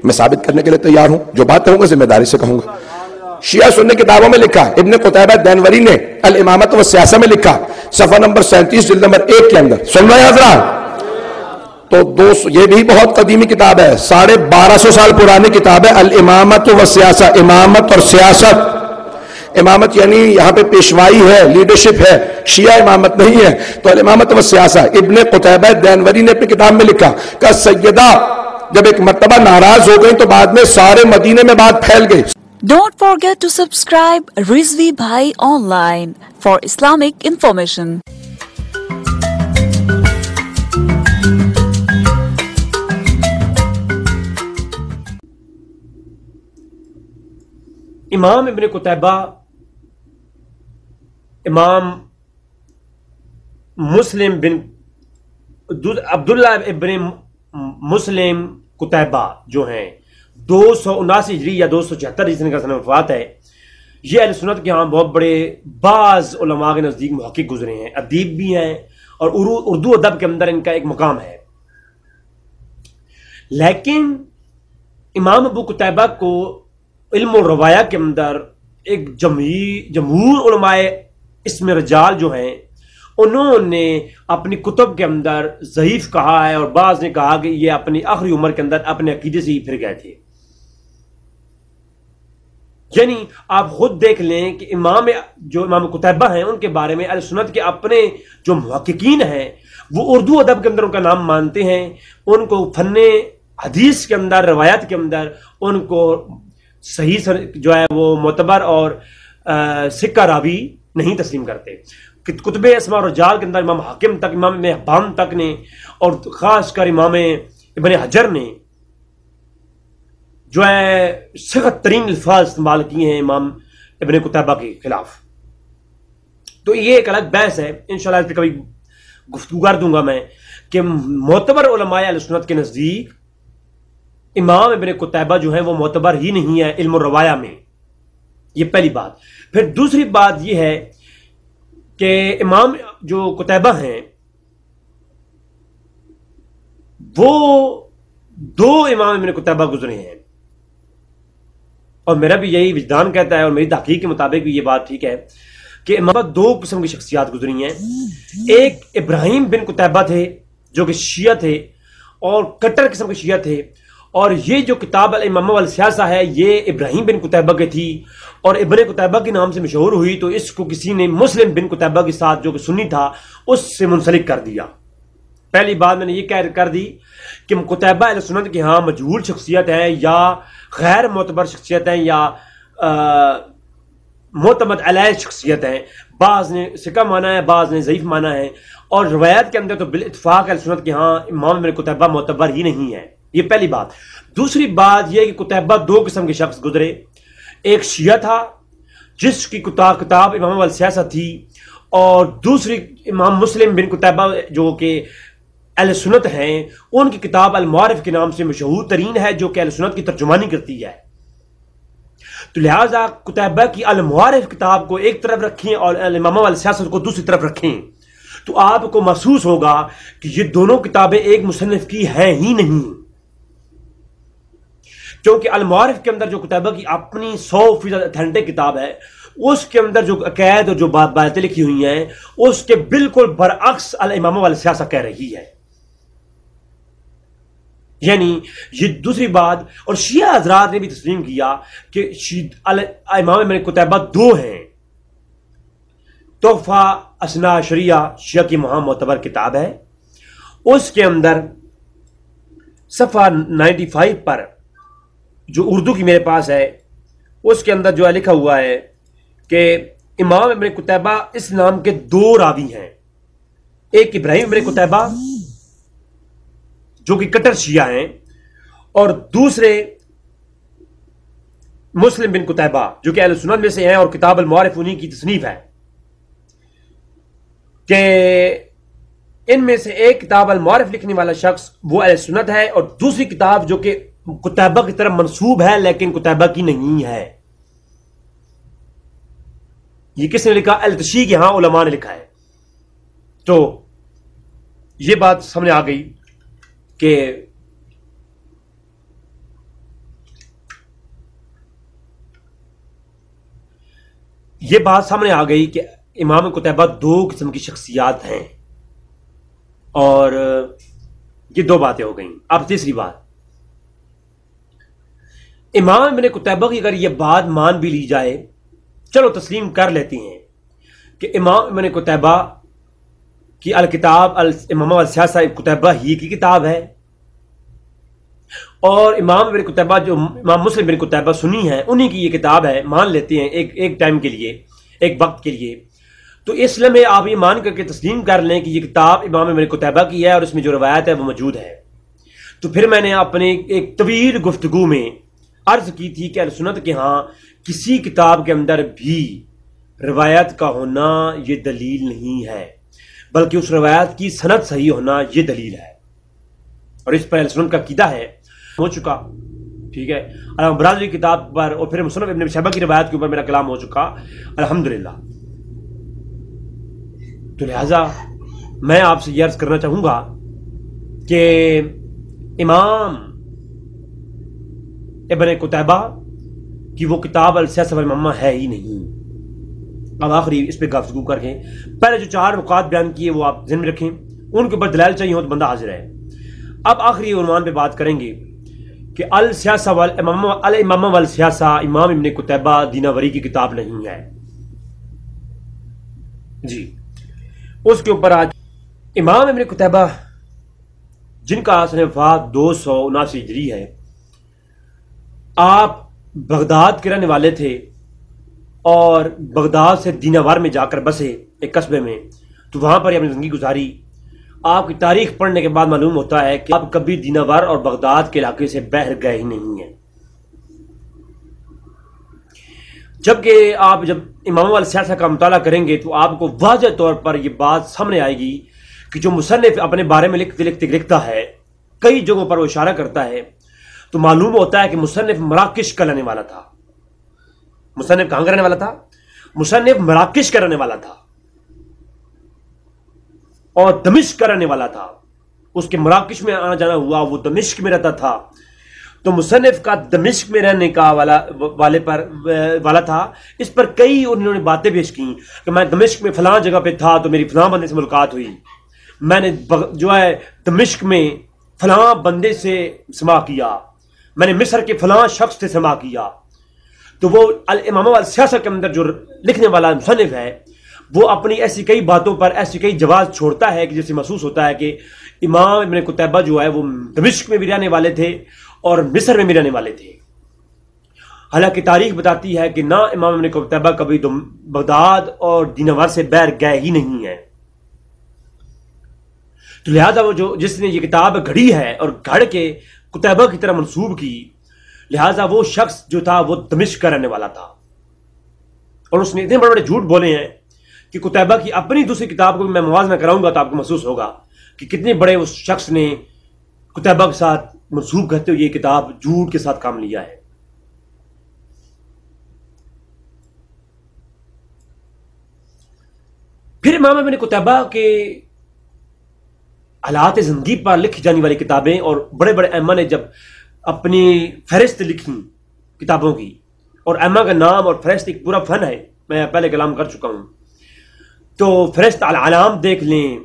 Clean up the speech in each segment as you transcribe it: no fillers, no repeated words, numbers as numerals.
میں ثابت کرنے کے لیے تیار ہوں، جو بات کہوں گا ذمہ داری سے کہوں گا۔ شیعہ سنی کتابوں میں لکھا، ابن قتیبہ دینوری نے الامامت و سیاسہ میں لکھا، صفحہ نمبر 37 جلد نمبر 1 کے اندر، سن رہے ہیں حضرات؟ تو یہ بھی بہت قدیمی کتاب ہے، 1250 سال پرانی کتاب ہے، الامامت و سیاسہ، امامت اور سیاست۔ امامت یعنی یہاں پہ پیشوائی ہے، لیڈرشپ ہے، شیعہ امامت نہیں ہے۔ تو الامامت و سیاسہ ابن قتیبہ دینوری نے اپنی کتاب میں لکھا کہ سیدہ جب ایک مرتبہ ناراض ہو گئی تو بعد میں سارے مدینے میں بات پھیل گئی۔ Don't forget to subscribe Rizvi Bhai Online for Islamic information. امام ابن قتیبہ، امام مسلم بن عبداللہ ابن مسلم قتیبہ جو ہیں 279 ہجری یا 276 ہجری کا سن وفات ہے، یہ اہل سنت کے ہاں بہت بڑے بعض علماء کے نزدیک محقق گزرے ہیں، ادیب بھی ہیں، اور اردو ادب کے اندر ان کا ایک مقام ہے۔ لیکن امام ابو قتیبہ کو علم و روایہ کے اندر ایک جمہور علماء اسم رجال جو ہیں انہوں نے اپنی کتب کے اندر ضعیف کہا ہے، اور بعض نے کہا کہ یہ اپنی آخری عمر کے اندر اپنے عقیدے سے ہی پھر گئے تھے۔ یعنی آپ خود دیکھ لیں کہ جو امام قتیبہ ہیں ان کے بارے میں اہل سنت کے اپنے جو محققین ہیں وہ اردو ادب کے اندر ان کا نام مانتے ہیں، ان کو فن حدیث کے اندر، روایت کے اندر ان کو صحیح جو ہے وہ معتبر اور سکہ راوی نہیں تسلیم کرتے۔ کتب اسماء و رجال کے اندر امام حاکم تک، امام حبان تک نے، اور خاص کر امام ابن حجر نے جو ہے سخت ترین الفاظ استعمال کیے ہیں امام ابن قتیبہ کے خلاف۔ تو یہ ایک الگ بحث ہے، انشاءاللہ اس پہ کبھی گفتگو کر دوں گا میں، کہ معتبر علماء اہل سنت کے نزدیک امام ابن قتیبہ جو ہیں وہ معتبر ہی نہیں ہے علم و روایہ میں۔ یہ پہلی بات۔ پھر دوسری بات یہ ہے کہ امام جو قتیبہ ہیں وہ دو امام ابن قتیبہ گزرے ہیں، اور میرا بھی یہی وجدان کہتا ہے اور میری تحقیق کے مطابق بھی یہ بات ٹھیک ہے کہ امام دو قسم کی شخصیات گزری ہیں۔ ایک ابراہیم بن قتیبہ تھے جو کہ شیعہ تھے اور کٹر قسم کے شیعہ تھے، اور یہ جو کتاب الامامہ والسیاسہ ہے یہ ابراہیم بن قتیبہ کی تھی، اور ابن قتیبہ کے نام سے مشہور ہوئی تو اس کو کسی نے مسلم بن قتیبہ کے ساتھ جو کہ سنی تھا اس سے منسلک کر دیا۔ پہلی بات میں نے یہ کر دی کہ قتیبہ اہل سنت کے ہاں مجہول شخصیت ہے، یا غیر معتبر شخصیت ہیں، یا معتمد علیہ شخصیت ہیں۔ بعض نے ثقہ مانا ہے، بعض نے ضعیف مانا ہے، اور روایت کے اندر تو بالاتفاق اہل سنت کے ہاں امام ابن قتیبہ معتبر ہی نہیں ہے۔ یہ پہلی بات۔ دوسری بات یہ کہ قتیبہ دو قسم کے شخص گزرے، ایک شیعہ تھا جس کی کتاب امام والسیاسہ تھی، اور دوسری امام مسلم بن قتیبہ جو کہ اہل سنت ہیں ان کی کتاب المعارف کے نام سے مشہور ترین ہے، جو کہ اہل سنت کی ترجمانی کرتی ہے۔ تو لہٰذا قتیبہ کی المعارف کتاب کو ایک طرف رکھیں اور الامامہ والسیاسہ کو دوسری طرف رکھیں تو آپ کو محسوس ہوگا کہ یہ دونوں کتابیں ایک مصنف کی ہیں ہی نہیں، کیونکہ المعارف کے اندر جو قتیبہ کی اپنی 100% اتھینٹک کتاب ہے اس کے اندر جو عقائد اور جو باتیں لکھی ہوئی ہیں اس کے بالکل برعکس الامامہ والسیاسہ کہہ رہی ہے۔ یعنی یہ دوسری بات، اور شیعہ حضرات نے بھی تسلیم کیا کہ امام ابن قتیبہ دو ہیں۔ تحفہ اثنا عشریہ شیعہ کی مہا معتبر کتاب ہے، اس کے اندر صفحہ 95 پر جو اردو کی میرے پاس ہے اس کے اندر جو ہے لکھا ہوا ہے کہ امام ابن قتیبہ اس نام کے دو راوی ہیں، ایک ابراہیم ابن قتیبہ جو کہ کٹر شیعہ ہیں، اور دوسرے مسلم بن قتیبہ جو کہ اہل سنت میں سے ہیں، اور کتاب المعارف انہی کی تصنیف ہے، کہ ان میں سے ایک کتاب المعارف لکھنے والا شخص وہ اہل سنت ہے، اور دوسری کتاب جو کہ قتیبہ کی طرف منسوب ہے لیکن قتیبہ کی نہیں ہے۔ یہ کس نے لکھا؟ التشی کے ہاں علماء نے لکھا ہے۔ تو یہ بات سامنے آ گئی کہ یہ بات سامنے آ گئی کہ امام قتیبہ دو قسم کی شخصیات ہیں، اور یہ دو باتیں ہو گئیں. اب تیسری بات، امام ابن قتیبہ کی اگر یہ بات مان بھی لی جائے، چلو تسلیم کر لیتی ہیں کہ امام ابن قتیبہ کی الکتاب الامامہ والسیاسہ قتیبہ ہی کی کتاب ہے، اور امام ابن قتیبہ جو امام مسلم ابن قتیبہ سنی ہے انہی کی یہ کتاب ہے، مان لیتے ہیں ایک ٹائم کے لیے، ایک وقت کے لیے. تو اس لیے میں آپ یہ مان کر کے تسلیم کر لیں کہ یہ کتاب امام ابن قتیبہ کی ہے اور اس میں جو روایت ہے وہ موجود ہے. تو پھر میں نے اپنے ایک طویل گفتگو میں عرض کی تھی کہ اہل سنت کے ہاں کسی کتاب کے اندر بھی روایت کا ہونا یہ دلیل نہیں ہے، بلکہ اس روایت کی سند صحیح ہونا یہ دلیل ہے، اور اس پر اہل سنت کا عقیدہ ہے. ہو چکا، ٹھیک ہے، برازیلی کتاب پر اور پھر مصنف ابن شیبہ کی روایت کے اوپر میرا کلام ہو چکا الحمدللہ. تو لہذا میں آپ سے یہ عرض کرنا چاہوں گا کہ امام ابن قتیبہ کی وہ کتاب السیاسہ والامامہ ہے ہی نہیں. اب آخری اس پہ گفتگو کر کے پہلے جو 4 نکات بیان کیے وہ آپ ذہن میں رکھیں، ان کے اوپر دلائل چاہیے ہو تو بندہ حاضر ہے. اب آخری عنوان پہ بات کریں گے کہ السیاسہ والامامہ والسیاسہ امام ابن قتیبہ دیناوری کی کتاب نہیں ہے. جی، اس کے اوپر آج امام ابن قتیبہ جن کا سن وفات 279 ہجری ہے، آپ بغداد کے رہنے والے تھے اور بغداد سے دیناور میں جا کر بسے ایک قصبے میں، تو وہاں پر اپنی زندگی گزاری. آپ کی تاریخ پڑھنے کے بعد معلوم ہوتا ہے کہ آپ کبھی دیناور اور بغداد کے علاقے سے باہر گئے ہی نہیں ہیں. جبکہ آپ جب امام والسیاسہ کا مطالعہ کریں گے تو آپ کو واضح طور پر یہ بات سامنے آئے گی کہ جو مصنف اپنے بارے میں لکھتا ہے، کئی جگہوں پر وہ اشارہ کرتا ہے، تو معلوم ہوتا ہے کہ مصنف مراکش کا رہنے والا تھا. مصنف کہاں کا رہنے والا تھا؟ مصنف مراکش کا رہنے والا تھا اور دمشق کا رہنے والا تھا. اس کے مراکش میں آنا جانا ہوا، وہ دمشق میں رہتا تھا. تو مصنف کا دمشق میں رہنے کا والا تھا. اس پر کئی انہوں نے باتیں پیش کی کہ میں دمشق میں فلاں جگہ پہ تھا تو میری فلاں بندے سے ملاقات ہوئی، میں نے جو ہے دمشق میں فلاں بندے سے سماع کیا، میں نے مصر کے فلاں شخص سے سماع کیا. تو وہ الامامہ والسیاسہ کے اندر جو لکھنے والا مصنف ہے وہ اپنی ایسی کئی باتوں پر ایسی کئی جواز چھوڑتا ہے کہ جیسے محسوس ہوتا ہے کہ امام ابن قتیبہ جو ہے وہ دمشق میں بھی رہنے والے تھے اور مصر میں بھی رہنے والے تھے. حالانکہ تاریخ بتاتی ہے کہ نہ امام ابن قتیبہ کبھی بغداد اور دیناور سے باہر گئے ہی نہیں ہیں. تو لہذا وہ جس نے یہ کتاب گھڑی ہے اور گھڑ کے قتیبہ کی طرح منسوب کی، لہذا وہ شخص جو تھا وہ دمشق کا رہنے والا تھا. اور اس نے اتنے بڑے بڑے جھوٹ بولے ہیں کہ قتیبہ کی اپنی دوسری کتاب کو بھی میں موازنہ کراؤں گا تو آپ کو محسوس ہوگا کہ کتنے بڑے اس شخص نے قتیبہ کے ساتھ منسوب کرتے ہوئے یہ کتاب جھوٹ کے ساتھ کام لیا ہے. پھر امام ابن قتیبہ کے حالات زندگی پر لکھی جانے والی کتابیں، اور بڑے بڑے ائمہ نے جب اپنی فہرست لکھی کتابوں کی، اور ائمہ کا نام اور فہرست ایک پورا فن ہے، میں پہلے کلام کر چکا ہوں. تو فہرست العلام دیکھ لیں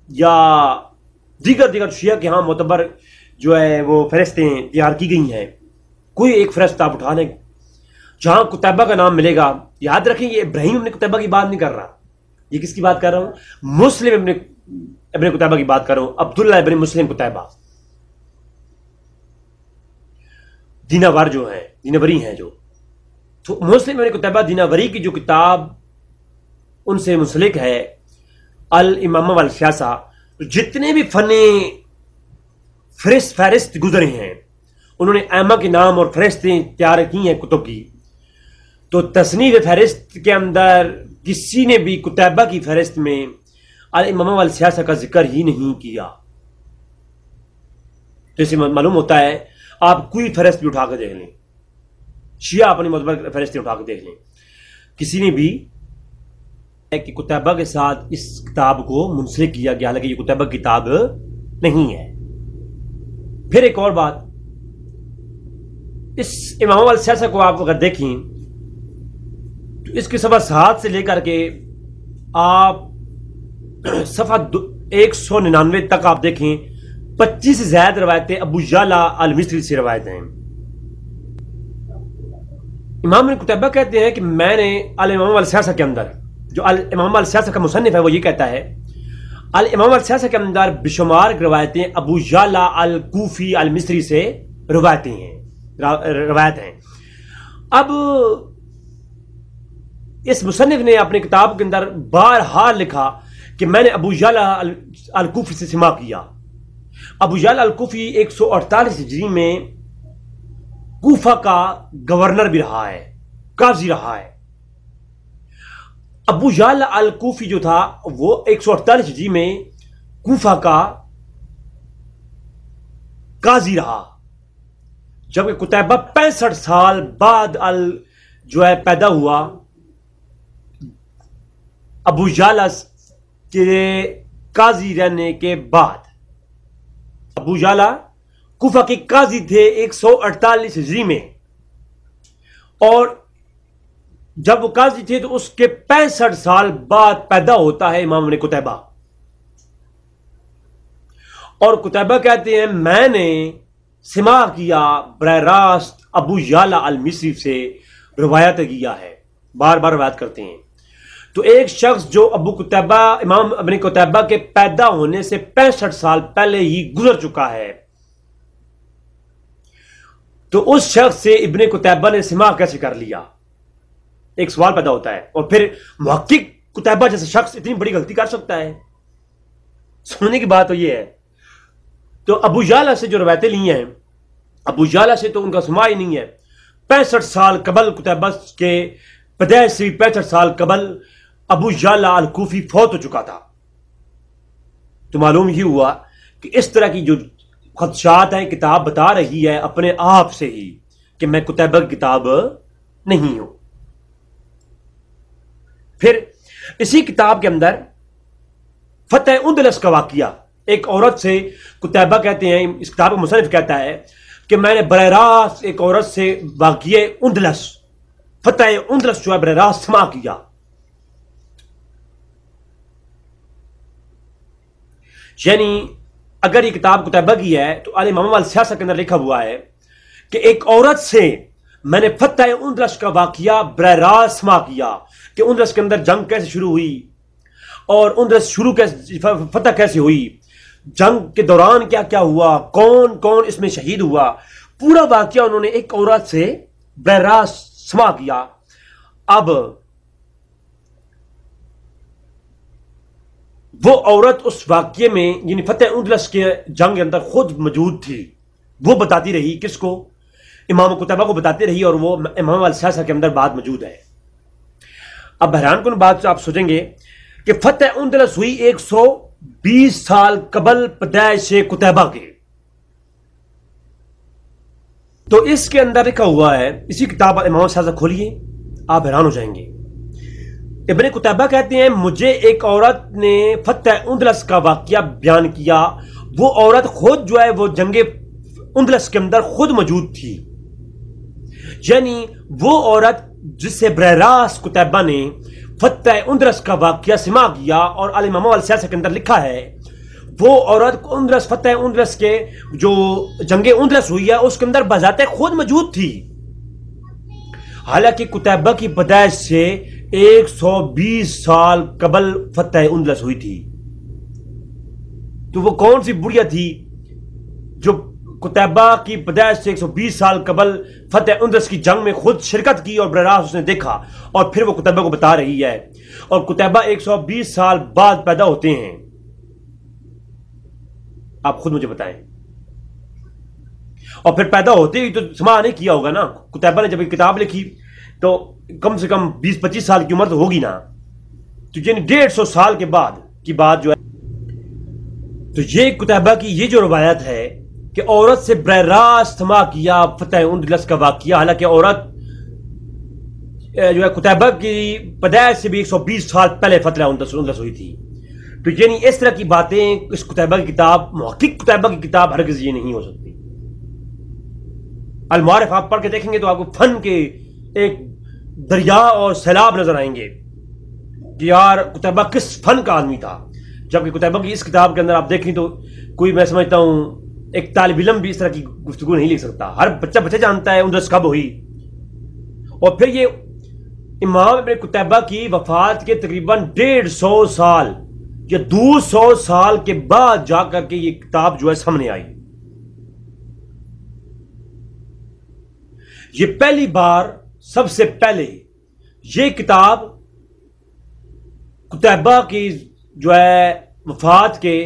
یا دیگر شیعہ کے ہاں معتبر جو ہے وہ فہرستیں تیار کی گئی ہیں، کوئی ایک فہرست آپ اٹھا لیں جہاں قتیبہ کا نام ملے گا. یاد رکھیں یہ ابراہیم ابن قتیبہ کی بات نہیں کر رہا، یہ کس کی بات کر رہا ہوں؟ مسلم ابن قتیبہ کی بات کر رہا ہوں، عبداللہ ابن مسلم قتیبہ. دیناور جو ہیں، دیناوری ہیں جو، تو مسلم ابن قتیبہ دیناوری کی جو کتاب ان سے منسلک ہے الامامہ والسیاسہ، جتنے بھی فنی فہرست گزرے ہیں انہوں نے ائمہ کے نام اور فہرستیں تیار کی ہیں کتب کی. تو تصنیف فہرست کے اندر کسی نے بھی قتیبہ کی فہرست میں الامامہ والسیاسہ کا ذکر ہی نہیں کیا. تو اسے معلوم ہوتا ہے، آپ کوئی فہرست بھی اٹھا کے دیکھ لیں، شیعہ اپنی معتبر فہرستیں اٹھا کے دیکھ لیں، کسی نے بھی کہ قتیبہ کے ساتھ اس کتاب کو منسلک کیا گیا، حالانکہ یہ قتیبہ کی کتاب نہیں ہے. پھر ایک اور بات، اس امام والسیاسہ کو آپ اگر دیکھیں تو تو اس کے صفحہ 7 سے لے کر کے آپ صفحہ 199 تک آپ دیکھیں 25 سے زائد روایتیں ابو یعلا المصری سے روایت ہیں. امام ابن قتیبہ کہتے ہیں کہ میں نے الامام السیاسہ کے اندر، جو الامام السیاسہ کا مصنف ہے وہ یہ کہتا ہے، الامام السیاسہ کے اندر بشمار روایتیں ابو یعلا الکوفی المصری سے روایت ہیں. اب اس مصنف نے اپنی کتاب کے اندر بارہا لکھا کہ میں نے ابو یعلا الکوفی سے سماع کیا. ابو یعلا الکوفی 148 ہجری میں کوفہ کا گورنر بھی رہا ہے، قاضی رہا ہے. ابو یعلا الکوفی جو تھا وہ 148 ہجری میں کوفہ کا قاضی رہا، جبکہ قتیبہ 65 سال بعد جو ہے پیدا ہوا. ابو یعلا کے قاضی رہنے کے بعد ابو یعلا کوفہ کے قاضی تھے 148 ہجری میں، اور جب وہ قاضی تھے تو اس کے 65 سال بعد پیدا ہوتا ہے امام ابن قتیبہ. اور قتیبہ کہتے ہیں میں نے سماع کیا براہ راست ابو یعلا المصری سے روایت کیا ہے، بار بار روایت کرتے ہیں. تو ایک شخص جو امام ابن قتیبہ کے پیدا ہونے سے 65 سال پہلے ہی گزر چکا ہے، تو اس شخص سے ابن قتیبہ نے سماع کیسے کر لیا؟ ایک سوال پیدا ہوتا ہے. اور پھر محقق قتیبہ جیسے شخص اتنی بڑی غلطی کر سکتا ہے؟ سننے کی بات تو یہ ہے. تو ابو یعلا سے جو روایتیں لی ہیں، ابو یعلا سے تو ان کا سماع ہی نہیں ہے. 65 سال قبل قتیبہ کے پیدائش سے 65 سال قبل ابو یعلا الکوفی فوت ہو چکا تھا. تو معلوم یہ ہوا کہ اس طرح کی جو خدشات ہیں کتاب بتا رہی ہے اپنے آپ سے ہی کہ میں قتیبہ کی کتاب نہیں ہوں. پھر اسی کتاب کے اندر فتح اندلس کا واقعہ، ایک عورت سے قتیبہ کہتے ہیں، اس کتاب کا مصنف کہتا ہے کہ میں نے براہ راست ایک عورت سے واقعہ اندلس، فتح اندلس جو ہے براہ راست سماع کیا. یعنی اگر یہ کتاب قتیبہ کی ہے تو الامام السیاسہ کے اندر لکھا ہوا ہے کہ ایک عورت سے میں نے فتح اندلس کا واقعہ براہ راست سماع کیا کہ اندلس کے اندر جنگ کیسے شروع ہوئی اور اندلس فتح کیسے ہوئی، جنگ کے دوران کیا کیا ہوا، کون کون اس میں شہید ہوا، پورا واقعہ انہوں نے ایک عورت سے براہ راست سماع کیا. اب وہ عورت اس واقعے میں یعنی فتح اندلس کے جنگ کے اندر خود موجود تھی. وہ بتاتی رہی کس کو؟ امام قتیبہ کو بتاتی رہی، اور وہ امام السیاسہ کے اندر بات موجود ہے. اب حیران کن بات آپ سوچیں گے کہ فتح اندلس ہوئی 120 سال قبل پیدائش قتیبہ کے. تو اس کے اندر لکھا ہوا ہے، اسی کتاب امام السیاسہ کھولیے آپ حیران ہو جائیں گے. ابن قتیبہ کہتے ہیں مجھے ایک عورت نے فتح اندلس کا واقعہ بیان کیا. وہ عورت خود جو ہے وہ جنگ اندلس کے اندر خود موجود تھی. یعنی وہ عورت جس سے براہ راست قتیبہ نے فتح اندلس کا واقعہ سماع کیا، اور الامام السیاسہ کے اندر لکھا ہے وہ عورت فتح اندلس کے جو جنگ اندلس ہوئی ہے اس کے اندر بذات خود موجود تھی. حالانکہ قتیبہ کی پیدائش سے 120 سال قبل فتح اندلس ہوئی تھی. تو وہ کون سی بڑھیا تھی جو قتیبہ کی پیدائش سے 120 سال قبل فتح اندلس کی جنگ میں خود شرکت کی اور براہ راست اس نے دیکھا، اور پھر وہ قتیبہ کو بتا رہی ہے. اور قتیبہ 120 سال بعد پیدا ہوتے ہیں. آپ خود مجھے بتائیں. اور پھر پیدا ہوتے ہی تو سماع نہیں کیا ہوگا نا. قتیبہ نے جب کتاب لکھی تو کم سے کم 20-25 سال کی عمر تو ہوگی نا. تو یعنی 150 سال کے بعد کی بات جو ہے. تو یہ قتیبہ کی یہ جو روایت ہے کہ عورت سے براہ راست سماع کیا فتح اندلس کا واقعہ، حالانکہ عورت جو ہے قتیبہ کی پیدائش سے بھی 120 سال پہلے فتح اندلس ہوئی تھی. تو یعنی اس طرح کی باتیں اس قتیبہ کی کتاب، محقق قتیبہ کی کتاب ہرگز یہ نہیں ہو سکتی. المعارف آپ پڑھ کے دیکھیں گے تو آپ کو فن کے ایک دریا اور سیلاب نظر آئیں گے کہ یار قتیبہ کس فن کا آدمی تھا. جبکہ قتیبہ کی اس کتاب کے اندر آپ دیکھیں تو کوئی میں سمجھتا ہوں ایک طالب علم بھی اس طرح کی گفتگو نہیں لکھ سکتا. ہر بچہ جانتا ہے اندرس کب ہوئی. اور پھر یہ امام ابن قتیبہ کی وفات کے تقریباً 150 سال یا 200 سال کے بعد جا کر کے یہ کتاب جو ہے سامنے آئی. یہ پہلی بار سب سے پہلے یہ کتاب قتیبہ کی جو ہے وفات کے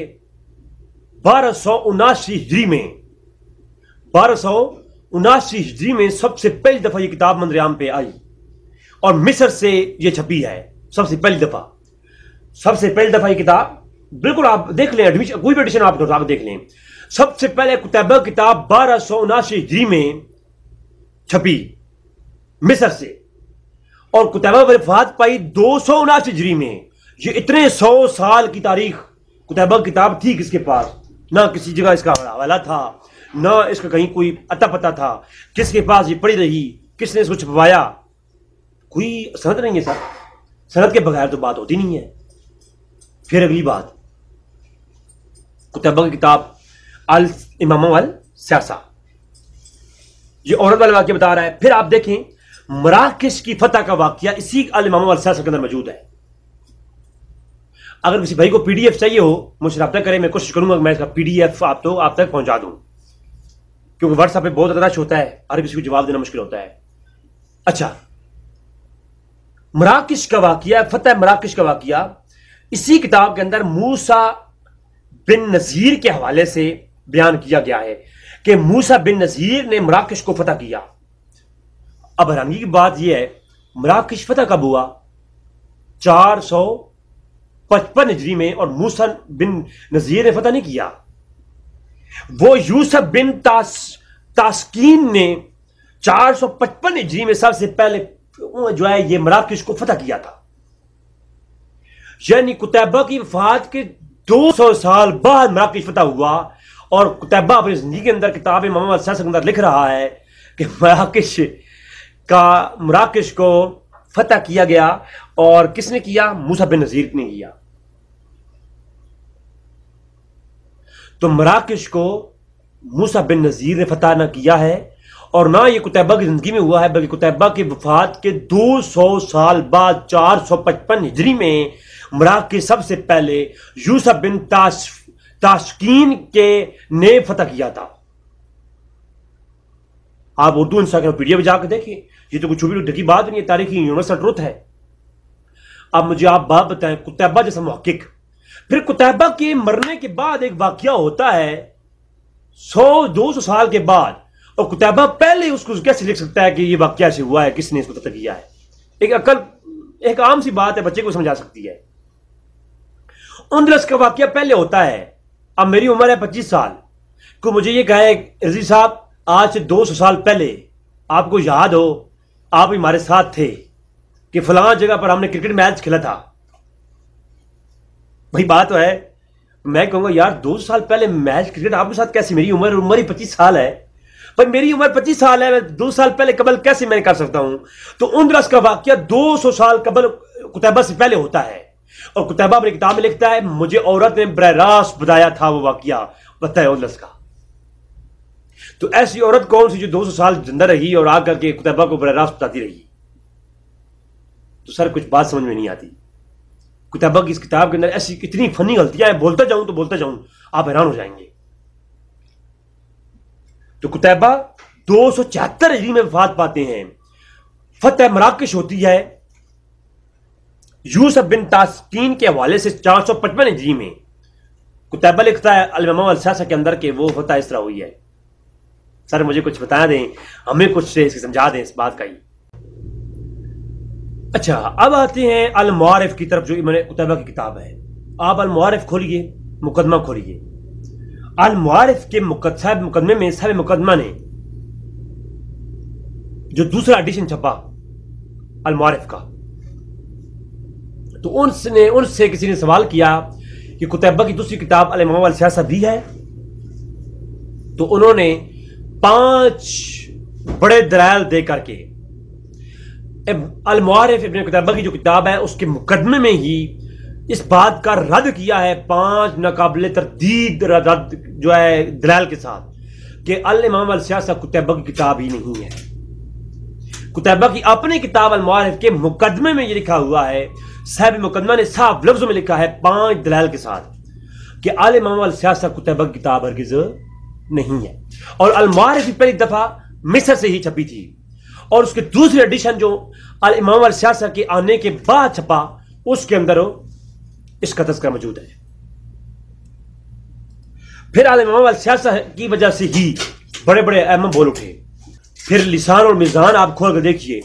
1279 ہجری میں 1279 ہجری میں سب سے پہلی دفعہ یہ کتاب منظر عام پہ آئی اور مصر سے یہ چھپی ہے. سب سے پہلی دفعہ یہ کتاب بالکل آپ دیکھ لیں, کوئی بھی ایڈیشن آپ دیکھ لیں. سب سے پہلے قتیبہ کتاب 1279 ہجری میں چھپی مصر سے, اور قتیبہ وفات پائی 279 ہجری میں. یہ اتنے 100 سال کی تاریخ قتیبہ کتاب تھی کس کے پاس؟ نہ کسی جگہ اس کا حوالہ تھا, نہ اس کا کہیں کوئی اتا پتا تھا. کس کے پاس یہ پڑی رہی, کس نے اس کو چھپوایا؟ کوئی سند نہیں ہے سر. سند کے بغیر تو بات ہوتی نہیں ہے. پھر اگلی بات, قتیبہ کی کتاب الامامہ والسیاسہ, یہ عورت والا واقعہ بتا رہا ہے. پھر آپ دیکھیں مراکش کی فتح کا واقعہ اسی الامامہ والسیاسہ کے اندر موجود ہے. اگر کسی بھائی کو پی ڈی ایف چاہیے ہو مجھ سے رابطہ کریں, میں کوشش کروں گا کہ میں اس کا پی ڈی ایف آپ تک پہنچا دوں, کیونکہ واٹس ایپ پہ بہت رش ہوتا ہے, ہر کسی کو جواب دینا مشکل ہوتا ہے. اچھا, مراکش کا واقعہ, فتح مراکش کا واقعہ اسی کتاب کے اندر موسیٰ بن نذیر کے حوالے سے بیان کیا گیا ہے کہ موسیٰ بن نذیر نے مراکش کو فتح کیا. اب حیرانگی کی بات یہ ہے, مراکش فتح کب ہوا؟ 455 ہجری میں, اور موسیٰ بن نذیر نے فتح نہیں کیا. وہ یوسف بن تاسکین نے 455 ہجری میں سب سے پہلے جو ہے یہ مراکش کو فتح کیا تھا. یعنی قتیبہ کی وفات کے 200 سال بعد مراکش فتح ہوا, اور قتیبہ اپنی زندگی کے اندر کتاب امامہ والسیاسہ کے اندر لکھ رہا ہے کہ مراکش کو فتح کیا گیا. اور کس نے کیا؟ موسیٰ بن نذیر نے کیا. تو مراکش کو موسیٰ بن نذیر نے فتح نہ کیا ہے, اور نہ یہ قتیبہ کی زندگی میں ہوا ہے, بلکہ قتیبہ کی وفات کے 200 سال بعد 455 ہجری میں مراکش سب سے پہلے یوسف بن تاشکین کے نے فتح کیا تھا. آپ اردو انسٹاگرام پیڈیا پہ جا کے دیکھیں, یہ تو کچھ چھوٹی ڈھکی بات نہیں ہے, تاریخی یونیورسل ٹروتھ ہے. اب مجھے آپ بات بتائیں, قتیبہ جیسا محقق, پھر قتیبہ کے مرنے کے بعد ایک واقعہ ہوتا ہے 100-200 سال کے بعد, اور قتیبہ پہلے اس کو کیسے لکھ سکتا ہے کہ یہ واقعہ سے ہوا ہے, کس نے اس کو فتح کیا ہے؟ ایک عام سی بات ہے, بچے کو سمجھا سکتی ہے. اندلس کا واقعہ پہلے ہوتا ہے. اب میری عمر ہے 25 سال, کو مجھے یہ کہے رضی صاحب آج سے 200 سال پہلے آپ کو یاد ہو آپ ہمارے ساتھ تھے کہ فلاں جگہ پر ہم نے کرکٹ میچ کھیلا تھا, وہی بات تو ہے. میں کہوں گا یار 200 سال پہلے میچ کرکٹ آپ کے ساتھ کیسے؟ میری عمر ہی 25 سال ہے. پر میری عمر 25 سال ہے, 2 سال پہلے قبل کیسے میں کر سکتا ہوں؟ تو اندلس کا واقعہ 200 سال قبل قتیبہ سے پہلے ہوتا ہے, اور قتیبہ اپنی کتاب میں لکھتا ہے مجھے عورت نے براہ راست بتایا تھا وہ واقعہ پتہ ہے اندلس کا. تو ایسی عورت کون سی جو 200 سال زندہ رہی اور آ کر کے قتیبہ کو براہ راست بتاتی رہی؟ تو سر کچھ بات سمجھ میں نہیں آتی. قتیبہ کی اس کتاب کے اندر ایسی اتنی فنی غلطیاں ہیں, بولتا جاؤں آپ حیران ہو جائیں گے. تو قتیبہ 274 ہجری میں وفات پاتے ہیں. فتح مراکش ہوتی ہے یوسف بن تاسکین کے حوالے سے 455 ہجری میں. قتیبہ لکھتا ہے الامامہ والسیاسہ کے اندر کہ وہ فتح اس طرح ہوئی ہے. سر مجھے کچھ بتا دیں, ہمیں کچھ سمجھا دیں اس بات کا ہی. اچھا, اب آتے ہیں المعارف کی طرف جو قتیبہ کی کتاب ہے. آپ المعارف کھولیے, مقدمہ کھولیے. المعارف کے صاحب مقدمے میں صاحب مقدمہ نے جو دوسرا ایڈیشن چھپا المعارف کا, تو ان سے کسی نے سوال کیا کہ قتیبہ کی دوسری کتاب الامامہ والسیاسہ بھی ہے؟ تو انہوں نے 5 بڑے دلائل دے کر کے المعارف ابن قتیبہ کی جو کتاب ہے اس کے مقدمے میں ہی اس بات کا رد کیا ہے 5 ناقابل تردید رد جو ہے دلائل کے ساتھ کہ الامام السیاسہ قتیبہ کی کتاب ہی نہیں ہے. قتیبہ کی اپنی کتاب المعارف کے مقدمے میں یہ لکھا ہوا ہے، صاحب مقدمہ نے صاف لفظوں میں لکھا ہے 5 دلائل کے ساتھ کہ الامام السیاسہ قتیبہ کی کتاب ہرگز نہیں ہے. اور المعارف کی پہلی دفعہ مصر سے ہی چھپی تھی، اور اس کے دوسری ایڈیشن جو الامام السیاسہ کے آنے کے بعد چھپا اس کے اندر اس کا تذکرہ موجود ہے. پھر الامام السیاسہ کی وجہ سے ہی بڑے بڑے ائمہ بول اٹھے. پھر لسان اور میزان آپ کھول کر دیکھیے،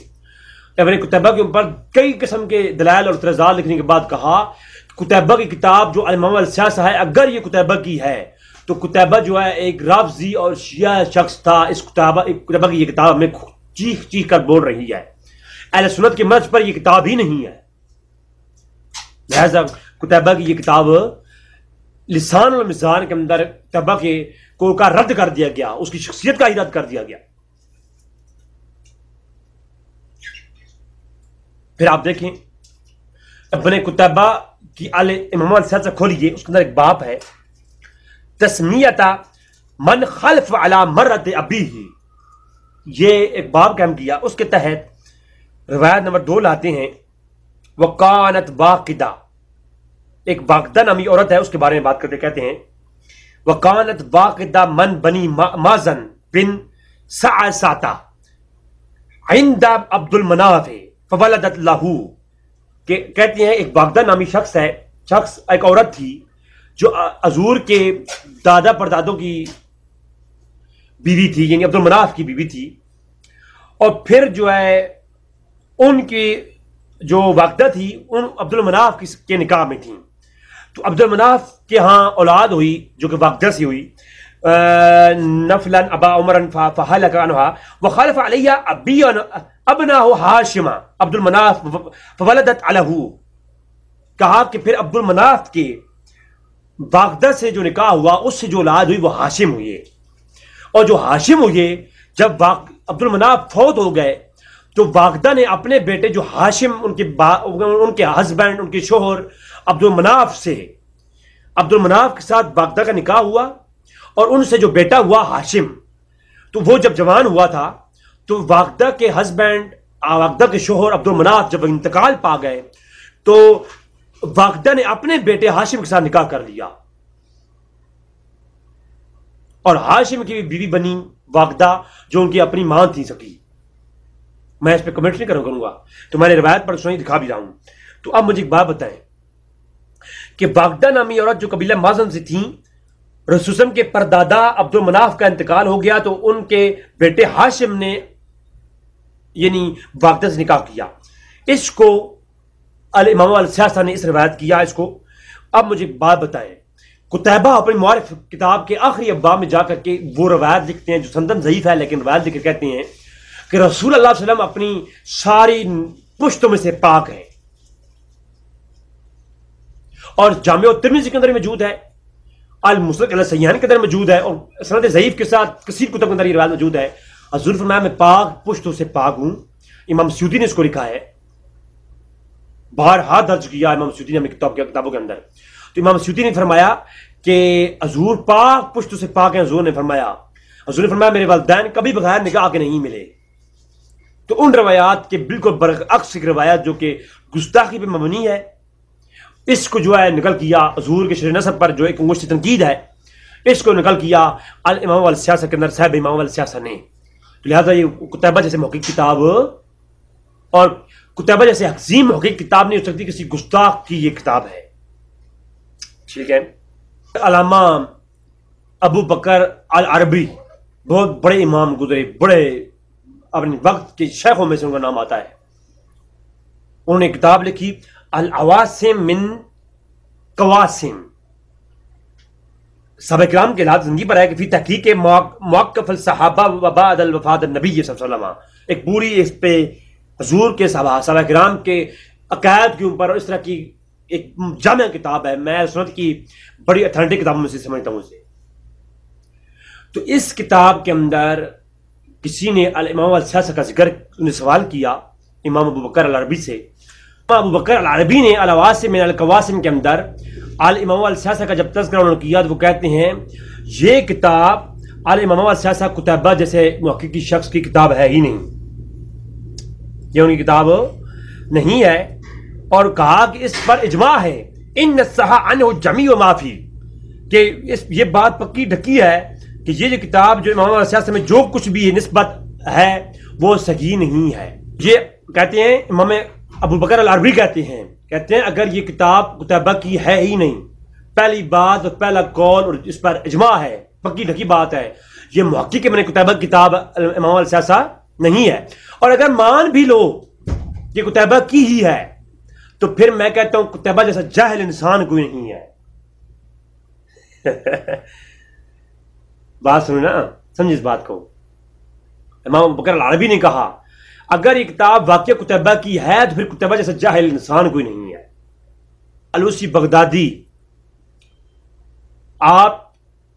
ابن قتیبہ کے اوپر کئی قسم کے دلائل اور اعتراضات لکھنے کے بعد کہا قتیبہ کی کتاب جو الامام السیاسہ ہے اگر یہ قتیبہ کی ہے تو قتیبہ جو ہے ایک رافضی اور شیعہ شخص تھا. اس قتیبہ کی یہ کتاب ہمیں چیخ چیخ کر بول رہی ہے، اہل سنت کے مرض پر یہ کتاب ہی نہیں ہے. لہذا قتیبہ کی یہ کتاب لسان اور میزان کے اندر قتیبہ کے کو کا رد کر دیا گیا، اس کی شخصیت کا ہی رد کر دیا گیا. پھر آپ دیکھیں ابن قتیبہ کی الامام السیاسہ کھولیے، اس کے اندر ایک باب ہے تسمیۃ من خلف علی مرت ابیہ. یہ ایک باب قائم کیا، اس کے تحت روایت نمبر 2 لاتے ہیں وکانت واقدہ. ایک واقدہ نامی عورت ہے، اس کے بارے میں بات کرتے کہتے ہیں وکانت واقدہ من بنی مازن بن سعساتہ عند عبد المناف فولدت لہو. کہ کہتے ہیں ایک واقدہ نامی شخص ہے، ایک عورت تھی جو حضور کے دادا پردادوں کی بیوی تھی، یعنی عبد المناف کی بیوی تھی. اور پھر جو ہے ان کی جو واقدہ تھی ان عبد المناف کے نکاح میں تھیں، تو عبد المناف کے ہاں اولاد ہوئی جو کہ واقدہ سے ہوئی. نفلا ابا عمر فحلق عنها وخالف علیہ ابی ابنہ ہاشم عبد المناف فولدت علیہ. کہا کہ پھر عبد المناف کے واقدہ سے جو نکاح ہوا اس سے جو اولاد ہوئی وہ ہاشم ہوئے. اور جو ہاشم ہوئے جب عبد المناف فوت ہو گئے تو واقدہ نے اپنے بیٹے جو ہاشم ان کے ہسبینڈ ان کے شوہر عبد المناف کے ساتھ واقدہ کا نکاح ہوا، اور ان سے جو بیٹا ہوا ہاشم، تو وہ جب جوان ہوا تھا تو واقدہ کے ہسبینڈ واقدہ کے شوہر عبد المناف جب انتقال پا گئے تو واقدہ نے اپنے بیٹے ہاشم کے ساتھ نکاح کر لیا، اور ہاشم کی بھی بیوی بنی واقدہ جو ان کی اپنی ماں تھی سکی. میں اس پہ کمنٹ نہیں کروں گا، تو میں نے روایت پر سنی دکھا بھی رہا ہوں. تو اب مجھے ایک بات بتائیں کہ واقدہ نامی عورت جو قبیلہ مازن سے تھیں، رسول کے پردادا عبد المناف کا انتقال ہو گیا تو ان کے بیٹے ہاشم نے یعنی واقدہ سے نکاح کیا. اس کو الامام السیاسہ نے اس روایت کیا اس کو. اب مجھے ایک بات بتائیں، قتیبہ اپنی معارف کتاب کے آخری ابواب میں جا کر کے وہ روایت لکھتے ہیں جو سندن ضعیف ہے لیکن روایت لکھ کر کہتے ہیں کہ رسول اللہ صلی اللہ علیہ وسلم اپنی ساری پشتوں میں سے پاک ہیں. اور جامع ترمذی کے اندر موجود ہے، المسند علی صحیحین کے اندر موجود ہے، اور سند ضعیف کے ساتھ کثیر کتب کے اندر یہ روایت موجود ہے. حضور فرمایا میں پاک پشتوں سے پاک ہوں. امام سیوطی نے اس کو لکھا ہے، بارہا درج کیا امام سیوطی نے اپنی کتابوں کے اندر. تو امام سیوطی نے فرمایا کہ حضور پاک پشتوں سے پاک ہیں. حضور نے فرمایا میرے والدین کبھی بغیر نکاح کے نہیں ملے. تو ان روایات کے بالکل برعکس ایک روایت جو کہ گستاخی پہ مبنی ہے، اس کو جو ہے نقل کیا حضور کے شرع نسب پر جو ایک انگشت تنقید ہے، اس کو نقل کیا الامام السیاسہ کے اندر صاحب امام السیاسہ نے. لہذا یہ قتیبہ جیسے محقق کتاب اور قتیبہ جیسے عظیم محقق کتاب نہیں ہو سکتی، کسی گستاخ کی یہ کتاب ہے. ٹھیک ہے. علامہ ابو بکر العربی بہت بڑے امام گزرے، بڑے اپنے وقت کے شیخوں میں سے ان کا نام آتا ہے. انہوں نے کتاب لکھی العواسم من قواسم. صحابہ کرام کے حالات زندگی پر ہے کہ فی تحقیق موقف الصحابہ و بعد الوفات النبی صلی اللہ علیہ وسلم. ایک پوری اس پہ حضور کے صحابہ کرام کے عقائد کے اوپر اور اس طرح کی ایک جامع کتاب ہے. میں سنت کی بڑی اتھینٹک کتابوں میں سے سمجھتا ہوں اسے. تو اس کتاب کے اندر کسی نے الامام السیاسہ کا ذکر نے سوال کیا امام ابو بکر العربی سے. امام ابو بکر العربی نے العواسم من القواسم کے اندر الامام السیاسہ کا جب تذکرہ انہوں نے کیا تو وہ کہتے ہیں یہ کتاب الامام السیاسہ قتیبہ جیسے محقق کی شخص کی کتاب ہے ہی نہیں, یہ ان کی کتاب نہیں ہے. اور کہا کہ اس پر اجماع ہے ان صح عنہ جمیع ما فی, کہ یہ بات پکی ڈھکی ہے کہ یہ جو کتاب جو امام السیاسہ میں جو کچھ بھی نسبت ہے وہ صحیح نہیں ہے. یہ کہتے ہیں امام ابو بکر العربی کہتے ہیں اگر یہ کتاب قتیبہ کی ہے ہی نہیں, پہلی بات اور پہلا قول اور اس پر اجماع ہے, پکی ڈھکی بات ہے, یہ محقق ابن قتیبہ کی کتاب امام السیاسہ نہیں ہے. اور اگر مان بھی لو یہ قتیبہ کی ہی ہے تو پھر میں کہتا ہوں قتیبہ جیسا جاہل انسان کوئی نہیں ہے. بات سنو نا, سمجھ اس بات کو. امام ابو بکر العربی نے کہا اگر یہ کتاب واقعہ قتیبہ کی ہے تو پھر قتیبہ جیسا جاہل انسان کوئی نہیں ہے. الوسی بغدادی آپ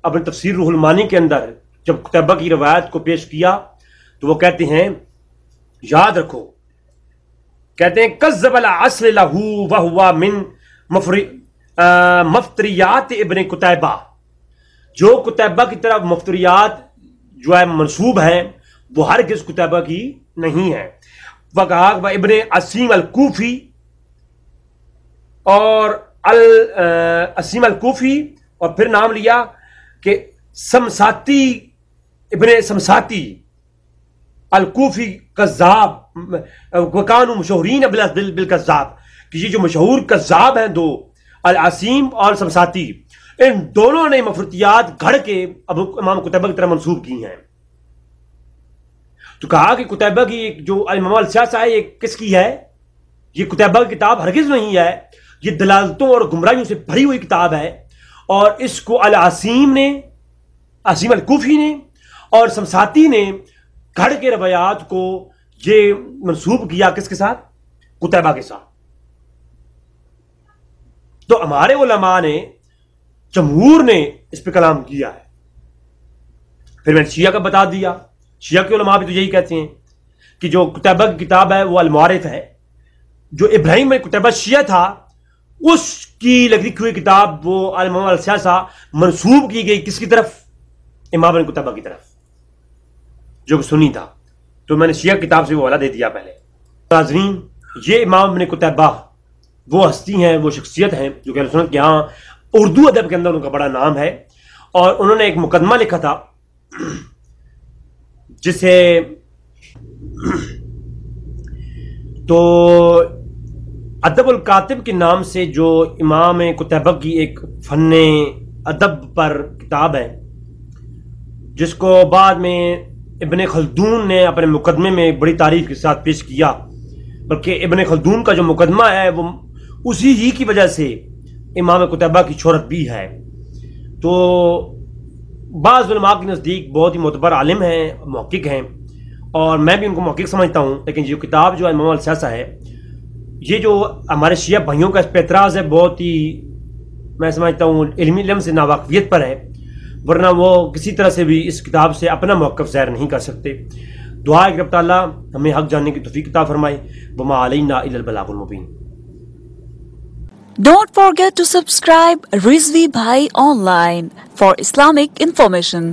اپنے تفسیر روح المانی کے اندر جب قتیبہ کی روایت کو پیش کیا تو وہ کہتے ہیں یاد رکھو, کہتے ہیں کذب العصر لہو وہو من مفتریات ابن قتیبہ, جو قتیبہ کی طرف مفتریات جو ہے منسوب ہیں وہ ہرگز قتیبہ کی نہیں ہے. وہ کہا ابن عصیم الکوفی اور عصیم الکوفی اور پھر نام لیا کہ سمساتی ابن سمساتی الکوفی کذاب وکانوا مشہورین بالکذاب, کہ یہ جو مشہور کذاب ہیں دو العصیم اور سمساتی, ان دونوں نے مفرطیات گھڑ کے امام قتیبہ کی طرف منسوب کی ہیں. تو کہا کہ قتیبہ کی جو امام السیاسہ ہے یہ کس کی ہے؟ یہ قتیبہ کی کتاب ہرگز نہیں ہے, یہ دلالتوں اور گمراہیوں سے بھری ہوئی کتاب ہے. اور اس کو العصیم نے, عصیم الکوفی نے اور سمساتی نے گھڑ کے روایات کو یہ منسوب کیا کس کے ساتھ؟ قتیبہ کے ساتھ. تو ہمارے علماء نے, جمہور نے اس پہ کلام کیا ہے. پھر میں نے شیعہ کا بتا دیا, شیعہ کے علماء بھی تو یہی کہتے ہیں کہ جو قتیبہ کی کتاب ہے وہ المعارف ہے. جو ابراہیم میں قتیبہ شیعہ تھا اس کی لکھی ہوئی کتاب وہ الامام السیاسہ منسوب کی گئی کس کی طرف؟ امام ابن قتیبہ کی طرف, جو سنی تھا. تو میں نے شیعہ کتاب سے وہ حوالہ دے دیا پہلے. ناظرین, یہ امام ابن قتیبہ وہ ہستی ہیں, وہ شخصیت ہیں جو کہ اہل سنت کے ہاں اردو ادب کے اندر ان کا بڑا نام ہے. اور انہوں نے ایک مقدمہ لکھا تھا جسے تو ادب الکاتب کے نام سے جو امام قتیبہ کی ایک فن ادب پر کتاب ہے, جس کو بعد میں ابن خلدون نے اپنے مقدمے میں بڑی تعریف کے ساتھ پیش کیا. بلکہ ابن خلدون کا جو مقدمہ ہے وہ اسی ہی کی وجہ سے امام قتیبہ کی شہرت بھی ہے. تو بعض علماء کے نزدیک بہت ہی معتبر عالم ہیں, محقق ہیں, اور میں بھی ان کو محقق سمجھتا ہوں. لیکن یہ کتاب جو ہے امام السیاسہ ہے, یہ جو ہمارے شیعہ بھائیوں کا اس پہ اعتراض ہے بہت ہی میں سمجھتا ہوں علمی علم سے ناواقفیت پر ہے, ورنہ وہ کسی طرح سے بھی اس کتاب سے اپنا موقف ظاہر نہیں کر سکتے. دعا ہے کہ رب تعالیٰ ہمیں حق جاننے کی توفیق عطا فرمائے. وما علینا الا البلاغ المبین. Don't forget to subscribe Rizvi Bhai Online for Islamic information.